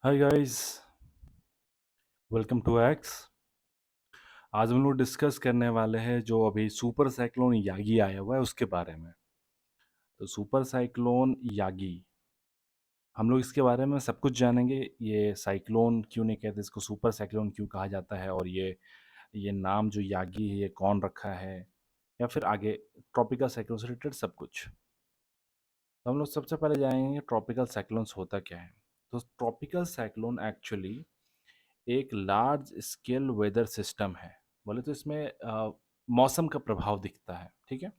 Hi guys, welcome to X. आज हम लोग डिस्कस करने वाले हैं जो अभी सुपर साइक्लोन यागी आया हुआ है उसके बारे में। तो सुपर साइक्लोन यागी, हम लोग इसके बारे में सब कुछ जानेंगे। ये साइक्लोन क्यों नहीं कहते, इसको सुपर साइक्लोन क्यों कहा जाता है, और ये नाम जो यागी है ये कौन रखा है, या फिर आगे ट्रॉपिकल साइक्लोन से रिलेटेड सब कुछ। तो हम लोग सबसे पहले जानेंगे ट्रॉपिकल साइक्लोन्स होता क्या है। तो ट्रॉपिकल साइक्लोन एक्चुअली एक लार्ज स्केल वेदर सिस्टम है। बोले तो इसमें मौसम का प्रभाव दिखता है, ठीक है।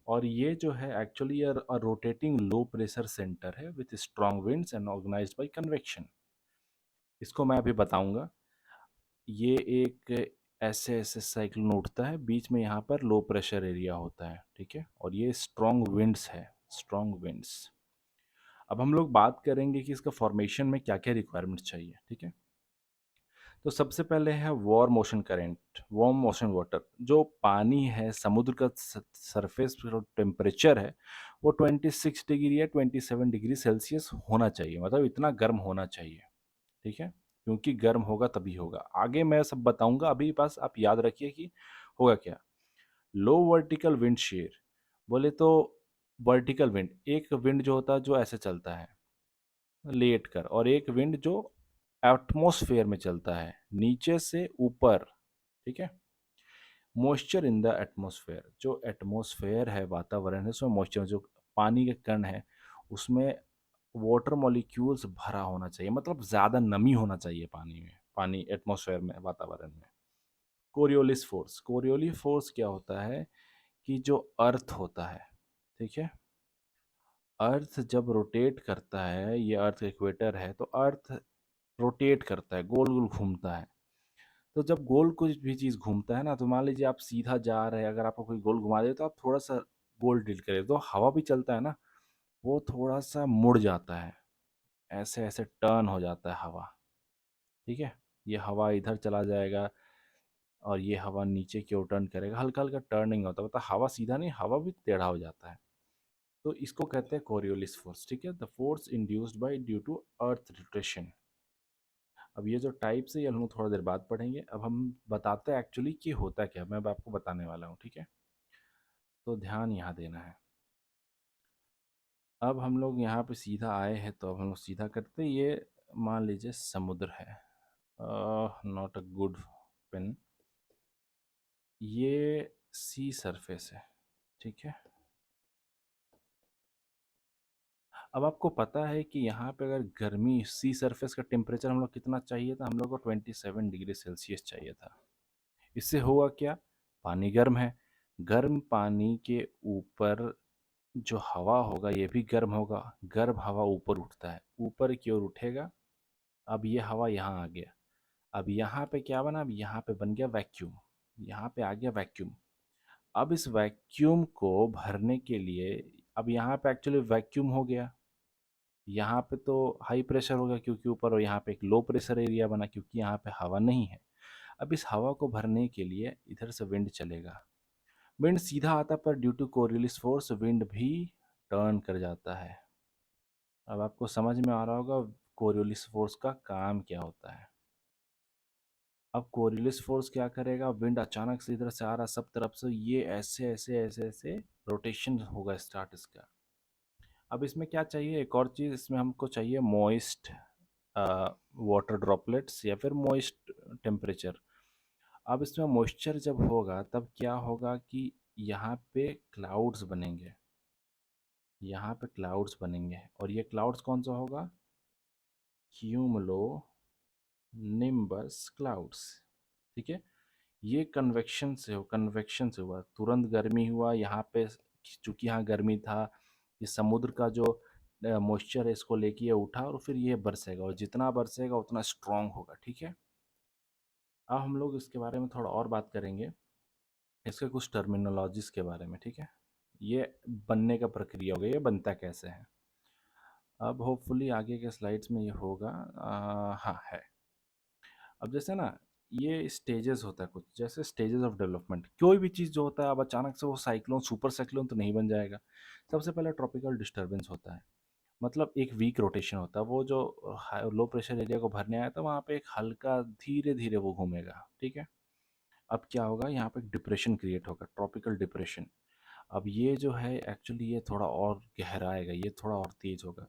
और ये जो है actually rotating low pressure centre है with strong winds and organised by convection. इसको मैं अभी बताऊंगा। ये एक ऐसे ऐसे साइक्लोन उठता है, बीच में यहाँ पर लो प्रेशर एरिया होता है, ठीक है, और ये स्ट्रॉन्ग विंड्स है, स्ट्रॉन्ग विंड्स। अब हम लोग बात करेंगे कि इसका फॉर्मेशन में क्या क्या रिक्वायरमेंट चाहिए, ठीक है। तो सबसे पहले है war motion current, warm motion water. जो पानी है, समुद्र का सरफेस टेम्परेचर है वो 26 डिग्री या 27 डिग्री सेल्सियस होना चाहिए, मतलब इतना गर्म होना चाहिए, ठीक है। क्योंकि गर्म होगा तभी होगा, आगे मैं सब बताऊंगा। अभी बस आप याद रखिए कि होगा क्या। लो वर्टिकल विंड शेयर, बोले तो वर्टिकल विंड, एक विंड जो होता है जो ऐसे चलता है लेट कर, और एक विंड जो एटमॉस्फेयर में चलता है नीचे से ऊपर, ठीक है। मॉइस्चर इन द एटमॉस्फेयर, जो एटमॉस्फेयर है, वातावरण है, उसमें मॉइस्चर, जो पानी के कण है उसमें वाटर मॉलिक्यूल्स भरा होना चाहिए, मतलब ज़्यादा नमी होना चाहिए पानी में, पानी एटमॉस्फेयर में, वातावरण में। कोरियोलिस फोर्स, कोरियोलिस फोर्स क्या होता है कि जो अर्थ होता है, ठीक है, अर्थ जब रोटेट करता है, ये अर्थ इक्वेटर है, तो अर्थ रोटेट करता है, गोल गोल घूमता है। तो जब गोल कुछ भी चीज़ घूमता है ना, तो मान लीजिए आप सीधा जा रहे हैं, अगर आपको कोई गोल घुमा दे तो आप थोड़ा सा गोल टिल्ट करें, तो हवा भी चलता है ना, वो थोड़ा सा मुड़ जाता है, ऐसे ऐसे टर्न हो जाता है हवा, ठीक है। ये हवा इधर चला जाएगा और ये हवा नीचे की ओर टर्न करेगा, हल्का हल्का टर्निंग होता है, मतलब हवा सीधा नहीं, हवा भी टेढ़ा हो जाता है। तो इसको कहते हैं कोरियोलिस फोर्स, ठीक है, the force induced by due to earth rotation. अब ये जो टाइप्स है ये हम लोग थोड़ा देर बाद पढ़ेंगे। अब हम बताते हैं एक्चुअली कि होता क्या, मैं अब आपको बताने वाला हूँ, ठीक है। तो ध्यान यहाँ देना है। अब हम लोग यहाँ पे सीधा आए हैं, तो अब हम लोग सीधा करते हैं। ये मान लीजिए समुद्र है, नॉट अ गुड पेन। ये सी सरफेस है, ठीक है। अब आपको पता है कि यहाँ पे अगर गर्मी, सी सरफेस का टेम्परेचर हम लोग कितना चाहिए था, हम लोग को 27 डिग्री सेल्सियस चाहिए था। इससे होगा क्या, पानी गर्म है, गर्म पानी के ऊपर जो हवा होगा ये भी गर्म होगा, गर्म हवा ऊपर उठता है, ऊपर की ओर उठेगा। अब ये हवा यहाँ आ गया, अब यहाँ पे क्या बना, अब यहाँ पे बन गया वैक्यूम, यहाँ पे आ गया वैक्यूम। अब इस वैक्यूम को भरने के लिए, अब यहाँ पे एक्चुअली वैक्यूम हो गया, यहाँ पे तो हाई प्रेशर होगा क्योंकि ऊपर, और यहाँ पे एक लो प्रेशर एरिया बना क्योंकि यहाँ पे हवा नहीं है। अब इस हवा को भरने के लिए इधर से विंड चलेगा, विंड सीधा आता पर due to Coriolis force wind भी टर्न कर जाता है। अब आपको समझ में आ रहा होगा कोरियोलिस फोर्स का काम क्या होता है। अब कोरियोलिस फोर्स क्या करेगा, विंड अचानक से इधर से आ रहा सब तरफ से, ये ऐसे ऐसे ऐसे ऐसे रोटेशन होगा स्टार्ट इसका। अब इसमें क्या चाहिए, एक और चीज़ इसमें हमको चाहिए, मॉइस्ट वाटर ड्रॉपलेट्स या फिर मॉइस्ट टेम्परेचर। अब इसमें मॉइस्चर जब होगा तब क्या होगा कि यहाँ पे क्लाउड्स बनेंगे, यहाँ पे क्लाउड्स बनेंगे, और ये क्लाउड्स कौन सा होगा, क्यूमुलो निम्बस क्लाउड्स, ठीक है। ये कन्वेक्शन से हुआ, तुरंत गर्मी हुआ यहाँ पे, चूंकि यहाँ गर्मी था, ये समुद्र का जो मॉइस्चर है इसको लेके ये उठा और फिर ये बरसेगा, और जितना बरसेगा उतना स्ट्रांग होगा, ठीक है। अब हम लोग इसके बारे में थोड़ा और बात करेंगे, इसके कुछ टर्मिनोलॉजीज के बारे में, ठीक है। ये बनने का प्रक्रिया हो गई, ये बनता कैसे है। अब होपफुली आगे के स्लाइड्स में ये होगा, हाँ है। अब जैसे ना, ये स्टेजेस होता है कुछ, जैसे स्टेजेस ऑफ डेवलपमेंट, कोई भी चीज़ जो होता है, अब अचानक से वो साइक्लोन सुपर साइक्लोन तो नहीं बन जाएगा। सबसे पहले ट्रॉपिकल डिस्टर्बेंस होता है, मतलब एक वीक रोटेशन होता है। वो जो लो प्रेशर एरिया को भरने आया था वहाँ पे एक हल्का धीरे धीरे वो घूमेगा, ठीक है। अब क्या होगा, यहाँ पे एक डिप्रेशन क्रिएट होगा, ट्रॉपिकल डिप्रेशन। अब ये जो है एक्चुअली ये थोड़ा और गहराएगा, ये थोड़ा और तेज होगा।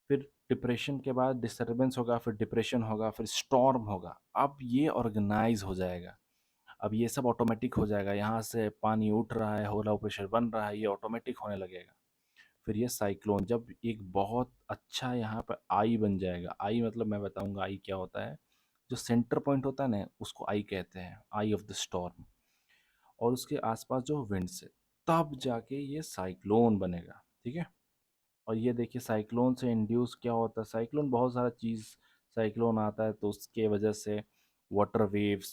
फिर डिप्रेशन के बाद डिस्टरबेंस होगा, फिर डिप्रेशन होगा, फिर स्टॉर्म होगा। अब ये ऑर्गेनाइज हो जाएगा। अब ये सब ऑटोमेटिक हो जाएगा, यहाँ से पानी उठ रहा है, हो लो प्रेशर बन रहा है, ये ऑटोमेटिक होने लगेगा। फिर ये साइक्लोन जब एक बहुत अच्छा यहाँ पर आई बन जाएगा। आई मतलब मैं बताऊंगा आई क्या होता है। जो सेंटर पॉइंट होता है ना उसको आई कहते हैं, आई ऑफ द स्टॉर्म। और उसके आसपास जो विंड्स है, तब जाके ये साइक्लोन बनेगा, ठीक है। और ये देखिए साइक्लोन से इंड्यूस क्या होता है, साइक्लोन बहुत सारा चीज़। साइक्लोन आता है तो उसके वजह से वाटर वेव्स,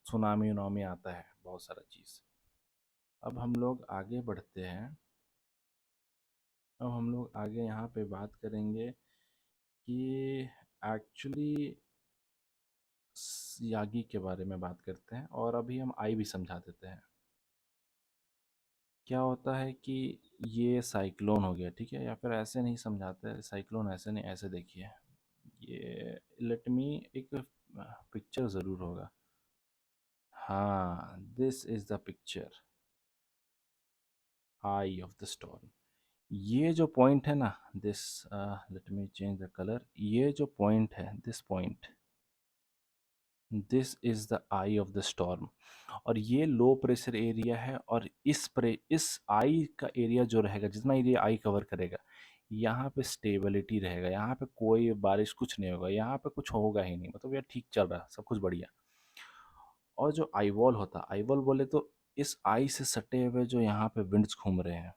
सुनामी उनामी आता है, बहुत सारा चीज़। अब हम लोग आगे बढ़ते हैं। अब हम लोग आगे यहाँ पे बात करेंगे कि एक्चुअली यागी के बारे में बात करते हैं, और अभी हम आई भी समझा देते हैं। क्या होता है कि ये साइक्लोन हो गया, ठीक है, या फिर ऐसे नहीं समझाते साइक्लोन, ऐसे नहीं, ऐसे देखिए। ये लेट मी एक पिक्चर ज़रूर होगा। हाँ, this is the picture, I of the storm. ये जो पॉइंट है ना, this, let me change the colour. ये जो पॉइंट है, this point, this is the I of the storm. और ये लो प्रेशर एरिया है, और इस आई का एरिया जो रहेगा, जितना एरिया आई कवर करेगा, यहाँ पे स्टेबिलिटी रहेगा, यहाँ पे कोई बारिश कुछ नहीं होगा, यहाँ पे कुछ होगा ही नहीं, मतलब यार ठीक चल रहा है, सब कुछ बढ़िया। और जो आई वॉल होता, आई वॉल बोले तो इस आई से सटे हुए जो यहाँ पे विंड्स घूम रहे हैं,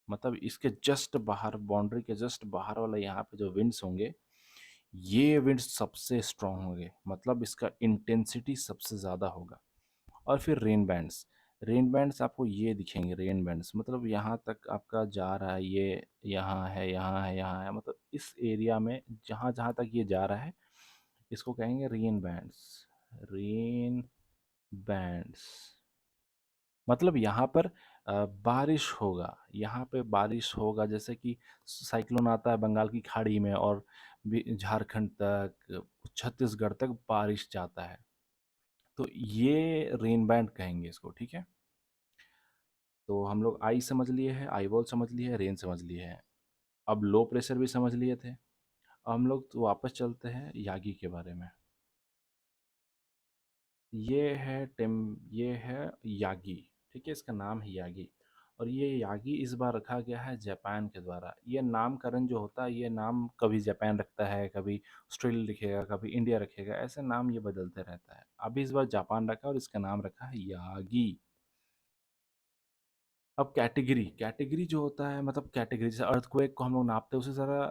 मतलब इसके जस्ट बाहर, बाउंड्री के जस्ट बाहर वाला यहाँ पे जो विंड्स होंगे, ये विंड्स सबसे स्ट्रांग होंगे, मतलब इसका इंटेंसिटी सबसे ज़्यादा होगा। और फिर रेन बैंड्स, रेन बैंड्स आपको ये दिखेंगे, रेन बैंड्स मतलब यहाँ तक आपका जा रहा है, ये यहाँ है, यहाँ है, यहाँ है, मतलब इस एरिया में जहाँ जहाँ तक ये जा रहा है, इसको कहेंगे रेन बैंड्स। रेन बैंड्स मतलब यहाँ पर बारिश होगा, यहाँ पे बारिश होगा, जैसे कि साइक्लोन आता है बंगाल की खाड़ी में, और झारखंड तक, छत्तीसगढ़ तक बारिश जाता है, तो ये रेन बैंड कहेंगे इसको, ठीक है। तो हम लोग आई समझ लिए हैं, आई वॉल समझ लिए हैं, रेन समझ लिए हैं। अब लो प्रेशर भी समझ लिए थे। अब हम लोग तो वापस चलते हैं यागी के बारे में। ये है यागी, ठीक है, इसका नाम है यागी। और ये यागी इस बार रखा गया है जापान के द्वारा। ये नामकरण जो होता है, ये नाम कभी जापान रखता है, कभी ऑस्ट्रेलिया लिखेगा, कभी इंडिया रखेगा, ऐसे नाम ये बदलते रहता है। अभी इस बार जापान रखा और इसका नाम रखा है यागी। अब कैटेगरी, कैटेगरी जो होता है, मतलब कैटेगरी जैसे अर्थक्वेक को हम लोग नापते हैं, उसी तरह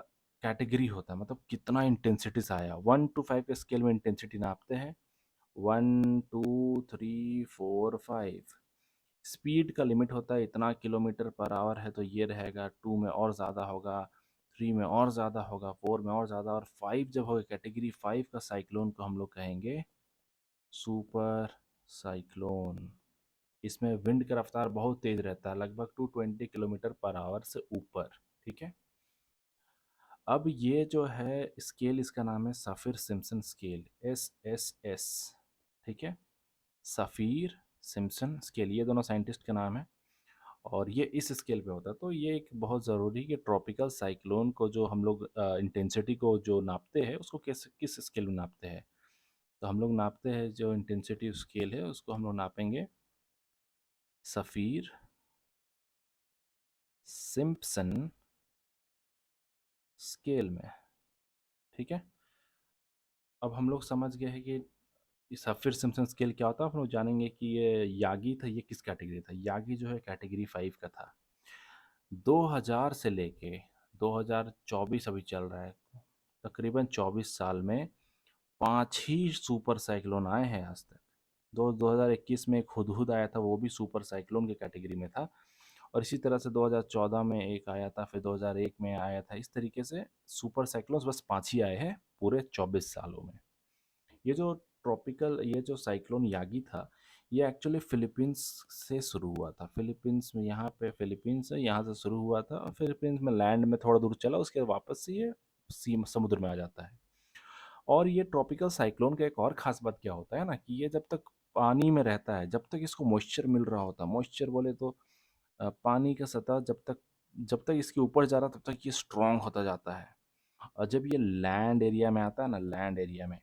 कैटेगरी होता है, मतलब कितना इंटेंसिटी से आया। 1 to 5 के स्केल में इंटेंसिटी नापते हैं। 1 2 3 4 5। स्पीड का लिमिट होता है इतना किलोमीटर पर आवर है, तो ये रहेगा। 2 में और ज़्यादा होगा, 3 में और ज़्यादा होगा, 4 में और ज़्यादा, और 5 जब होगा, कैटेगरी 5 का साइक्लोन को हम लोग कहेंगे सुपर साइक्लोन। इसमें विंड का रफ्तार बहुत तेज रहता है, लगभग 220 किलोमीटर पर आवर से ऊपर, ठीक है। अब ये जो है स्केल, इसका नाम है सफ़ीर सिम्पसन स्केल, SSS, ठीक है। सफ़ीर सिम्पसन स्केल, ये दोनों साइंटिस्ट का नाम है, और ये इस स्केल पे होता है। तो ये एक बहुत ज़रूरी कि ट्रॉपिकल साइक्लोन को जो हम लोग इंटेंसिटी को जो नापते हैं, उसको किस स्केल में नापते हैं। तो हम लोग नापते हैं जो इंटेंसिटी स्केल है, उसको हम लोग नापेंगे सफ़ीर सिम्पसन स्केल में, ठीक है। अब हम लोग समझ गए हैं कि इस सफ़ीर सिम्पसन स्केल क्या होता है। हम लोग जानेंगे कि ये यागी था, ये किस कैटेगरी था। यागी जो है कैटेगरी 5 का था। 2000 से लेके 2024 अभी चल रहा है, तकरीबन 24 साल में 5 ही सुपर साइक्लोन आए हैं आज तक। 2021 में एक हुदहुद आया था, वो भी सुपर साइक्लोन के कैटेगरी में था। और इसी तरह से 2014 में एक आया था, फिर 2001 में आया था। इस तरीके से सुपर साइक्लोन्स बस 5 ही आए हैं पूरे 24 सालों में। ये जो साइक्लोन यागी था, ये एक्चुअली फिलीपींस से शुरू हुआ था। फिलीपींस में, यहाँ पे फिलीपींस है, यहाँ से शुरू हुआ था और फिलीपींस में लैंड में थोड़ा दूर चला, उसके बाद वापस से ये सी समुद्र में आ जाता है। और ये ट्रॉपिकल साइक्लोन का एक और ख़ास बात क्या होता है ना, कि ये जब तक पानी में रहता है, जब तक इसको मॉइस्चर मिल रहा होता है, मॉइस्चर बोले तो पानी का सतह जब तक इसके ऊपर जा रहा है, तब तक ये स्ट्रांग होता जाता है। और जब ये लैंड एरिया में आता है ना, लैंड एरिया में,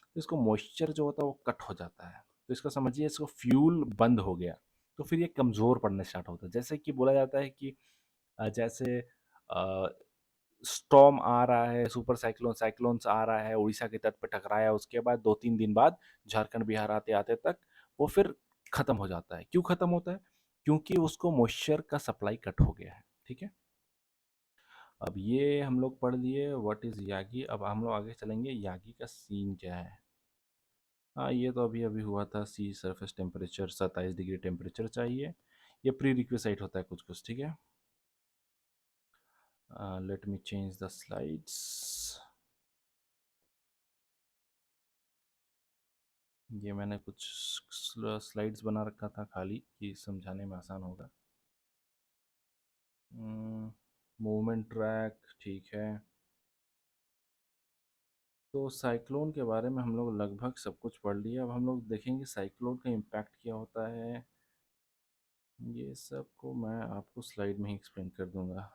तो इसको मॉइस्चर जो होता है वो कट हो जाता है। तो इसको समझिए, इसको फ्यूल बंद हो गया, तो फिर ये कमज़ोर पड़ने स्टार्ट होता है। जैसे कि बोला जाता है कि जैसे स्टॉर्म आ रहा है, सुपर साइक्लोन साइक्लोन्स आ रहा है, उड़ीसा के तट पे टकराया, उसके बाद 2-3 दिन बाद झारखंड बिहार आते-आते तक वो फिर ख़त्म हो जाता है। क्यों ख़त्म होता है? क्योंकि उसको मॉइस्चर का सप्लाई कट हो गया है, ठीक है? अब ये हम लोग पढ़ लिए व्हाट इज़ यागी। अब हम लोग आगे चलेंगे, यागी का सीन क्या है? हाँ, ये तो अभी-अभी हुआ था। सी सरफेस टेम्परेचर 27 डिग्री टेम्परेचर चाहिए। ये प्री रिक्विज़ाइट होता है कुछ-कुछ, ठीक है? Let me change the slides. ये मैंने कुछ स्लाइड्स बना रखा था खाली, कि समझाने में आसान होगा। मूवमेंट ट्रैक, ठीक है। तो साइक्लोन के बारे में हम लोग लगभग सब कुछ पढ़ लिया। अब हम लोग देखेंगे साइक्लोन का इम्पैक्ट क्या होता है। ये सब को मैं आपको स्लाइड में ही एक्सप्लेन कर दूंगा,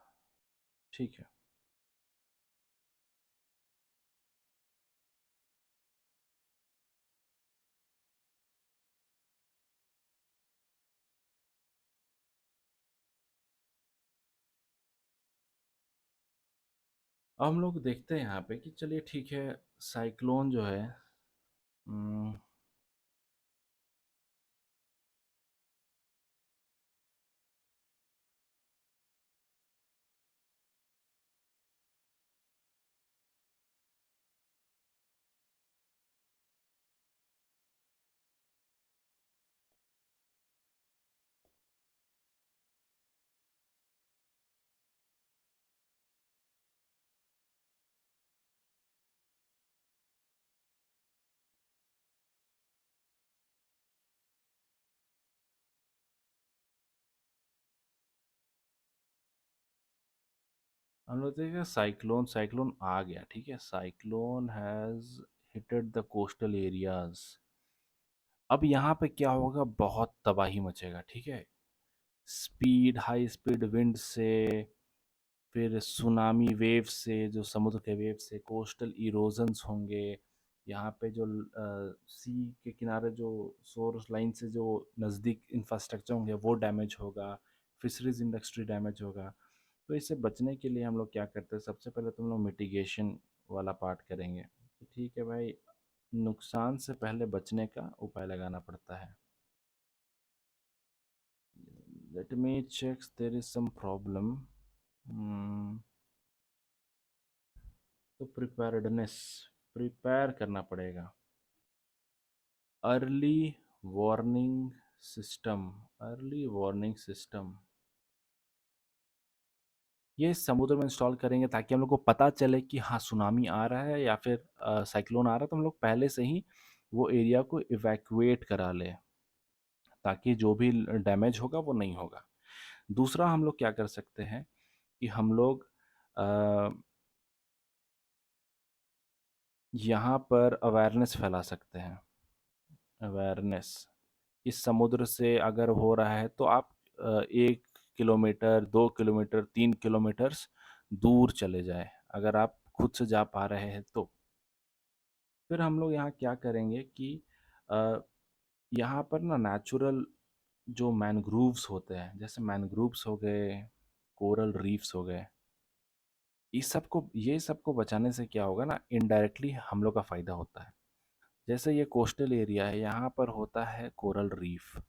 ठीक है। अब हम लोग देखते हैं यहाँ पे कि चलिए ठीक है, साइक्लोन जो है, हम्म, हम लोग देखेंगे साइक्लोन साइक्लोन आ गया, ठीक है। Cyclone has hitted the coastal areas. अब यहाँ पे क्या होगा, बहुत तबाही मचेगा, ठीक है। स्पीड, हाई स्पीड विंड से, फिर सुनामी वेव से, जो समुद्र के वेव से, कोस्टल इरोजन्स होंगे। यहाँ पे जो सी के किनारे जो सोर्स लाइन से जो नज़दीक इंफ्रास्ट्रक्चर होंगे वो डैमेज होगा। फिशरीज इंडस्ट्री डैमेज होगा। तो इससे बचने के लिए हम लोग क्या करते हैं, सबसे पहले तो हम लोग मिटिगेशन वाला पार्ट करेंगे कि ठीक है भाई, नुकसान से पहले बचने का उपाय लगाना पड़ता है। Let me check, there is some problem. तो प्रिपेयर्डनेस, प्रिपेयर करना पड़ेगा। Early warning system, early warning system, ये समुद्र में इंस्टॉल करेंगे ताकि हम लोग को पता चले कि हाँ सुनामी आ रहा है या फिर साइक्लोन आ रहा है, तो हम लोग पहले से ही वो एरिया को इवैक्यूएट करा लें, ताकि जो भी डैमेज होगा वो नहीं होगा। दूसरा हम लोग क्या कर सकते हैं कि हम लोग अ, यहाँ पर अवेयरनेस फैला सकते हैं। अवेयरनेस, इस समुद्र से अगर हो रहा है तो आप 1 किलोमीटर, 2 किलोमीटर, 3 किलोमीटर्स दूर चले जाए, अगर आप खुद से जा पा रहे हैं तो। फिर हम लोग यहाँ क्या करेंगे कि अ, यहाँ पर ना नेचुरल जो मैनग्रूव्स होते हैं, जैसे मैनग्रूव्स हो गए, कोरल रीफ्स हो गए, ये सबको बचाने से क्या होगा ना, इनडायरेक्टली हम लोग का फ़ायदा होता है। जैसे ये कोस्टल एरिया है, यहाँ पर होता है कोरल रीफ।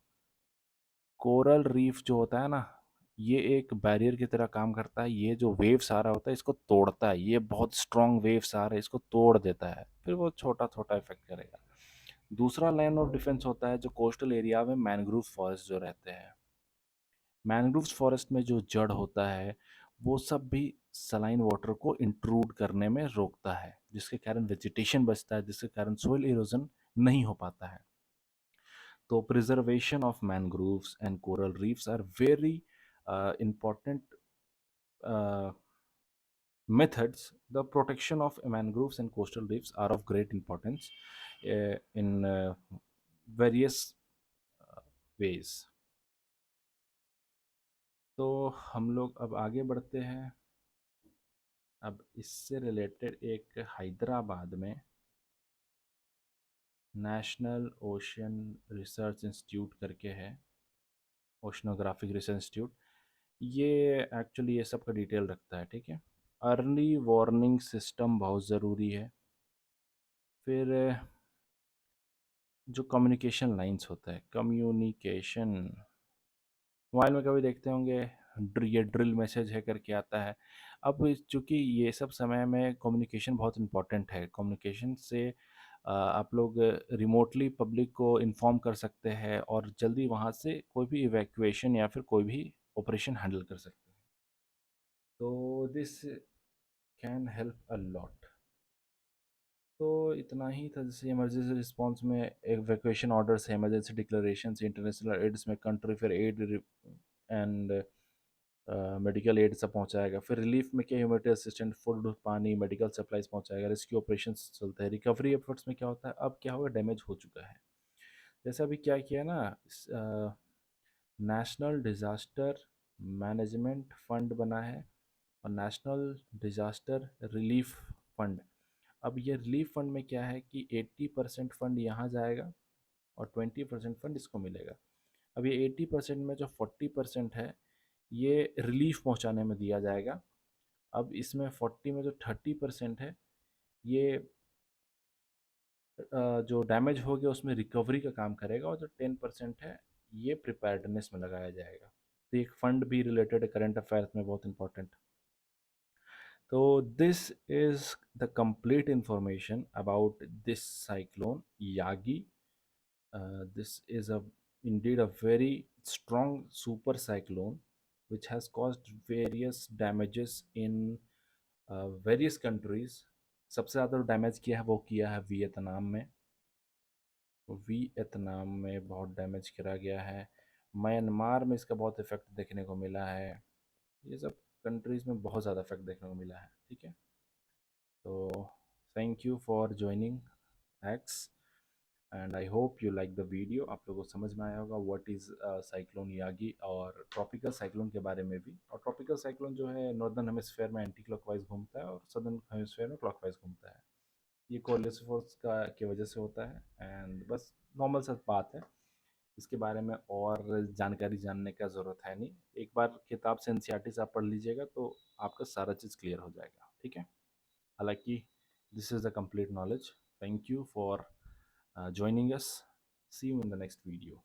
कोरल रीफ जो होता है ना, ये एक बैरियर की तरह काम करता है। ये जो वेव्स आ रहा होता है इसको तोड़ता है, ये बहुत स्ट्रॉन्ग वेव्स आ रहे हैं इसको तोड़ देता है, फिर वो छोटा छोटा इफेक्ट करेगा। दूसरा लाइन ऑफ डिफेंस होता है जो कोस्टल एरिया में मैनग्रोव फॉरेस्ट जो रहते हैं। मैनग्रोव फॉरेस्ट में जो जड़ होता है वो सब भी सलाइन वाटर को इंट्रूड करने में रोकता है, जिसके कारण वेजिटेशन बचता है, जिसके कारण सोइल इरोजन नहीं हो पाता है। तो preservation of mangroves and coral reefs are very important uh, methods. The protection of mangroves and coastal reefs are of great importance in various ways. तो हम लोग अब आगे बढ़ते हैं. अब इससे रिलेटेड एक हैदराबाद में नेशनल ओशन रिसर्च इंस्टीट्यूट करके है, ओशनोग्राफिक रिसर्च इंस्टीट्यूट. ये एक्चुअली ये सब का डिटेल रखता है, ठीक है. अर्ली वार्निंग सिस्टम बहुत ज़रूरी है. फिर जो कम्युनिकेशन लाइंस होता है, कम्युनिकेशन, मोबाइल में कभी देखते होंगे ये ड्रिल मैसेज है करके आता है. अब चूंकि ये सब समय में कम्युनिकेशन बहुत इंपॉर्टेंट है, कम्युनिकेशन से आप लोग रिमोटली पब्लिक को इन्फॉर्म कर सकते हैं और जल्दी वहाँ से कोई भी इवैक्यूएशन या फिर कोई भी ऑपरेशन हैंडल कर सकते हैं. तो this can help a lot. तो इतना ही था. जैसे इमरजेंसी रिस्पांस में इवैक्यूएशन ऑर्डर्स है, इमरजेंसी डिक्लेरेशन, इंटरनेशनल एड्स में कंट्री फिर एड एंड मेडिकल एड सब पहुंचाएगा. फिर रिलीफ में क्या, ह्यूमैनिटेरियन असिस्टेंट, फूड, पानी, मेडिकल सप्लाईज पहुंचाएगा. रेस्क्यू ऑपरेशन चलते हैं. रिकवरी एफर्ट्स में क्या होता है, अब क्या होगा, डैमेज हो चुका है. जैसे अभी क्या किया ना, नेशनल डिज़ास्टर मैनेजमेंट फंड बना है और नेशनल डिज़ास्टर रिलीफ फंड. अब ये रिलीफ फंड में क्या है कि 80% फंड यहाँ जाएगा और 20% फंड इसको मिलेगा. अब ये 80% में जो 40% है ये रिलीफ पहुँचाने में दिया जाएगा. अब इसमें 40 में जो 30% है ये जो डैमेज हो गया उसमें रिकवरी का काम करेगा, और जो 10% है ये प्रिपेयर्डनेस में लगाया जाएगा. तो एक फंड भी रिलेटेड है करंट अफेयर्स में, बहुत इंपॉर्टेंट. तो this is the complete information about this cyclone Yagi. This is indeed a very strong super cyclone which has caused various damages in various countries. सबसे ज़्यादा डैमेज किया है वो किया है वियतनाम में. वियतनाम में बहुत डैमेज करा गया है. म्यांमार में इसका बहुत इफेक्ट देखने को मिला है. ये सब कंट्रीज़ में बहुत ज़्यादा इफेक्ट देखने को मिला है, ठीक है. तो thank you for joining x and I hope you like the video. आप लोगों को समझ में आया होगा व्हाट इज़ साइक्लोन यागी और ट्रॉपिकल साइक्लोन के बारे में भी. और ट्रॉपिकल साइक्लोन जो है नॉर्दर्न हेमिस्फेयर में एंटी क्लॉकवाइज घूमता है और सदर्न हेमिस्फेयर में क्लॉकवाइज घूमता है. ये कोरिलेशन फोर्स का की वजह से होता है. एंड बस नॉर्मल सा बात है, इसके बारे में और जानकारी जानने का ज़रूरत है नहीं. एक बार किताब से एनसीईआरटी से आप पढ़ लीजिएगा तो आपका सारा चीज़ क्लियर हो जाएगा, ठीक है. हालांकि this is the complete knowledge. Thank you for joining us. See you in the next video.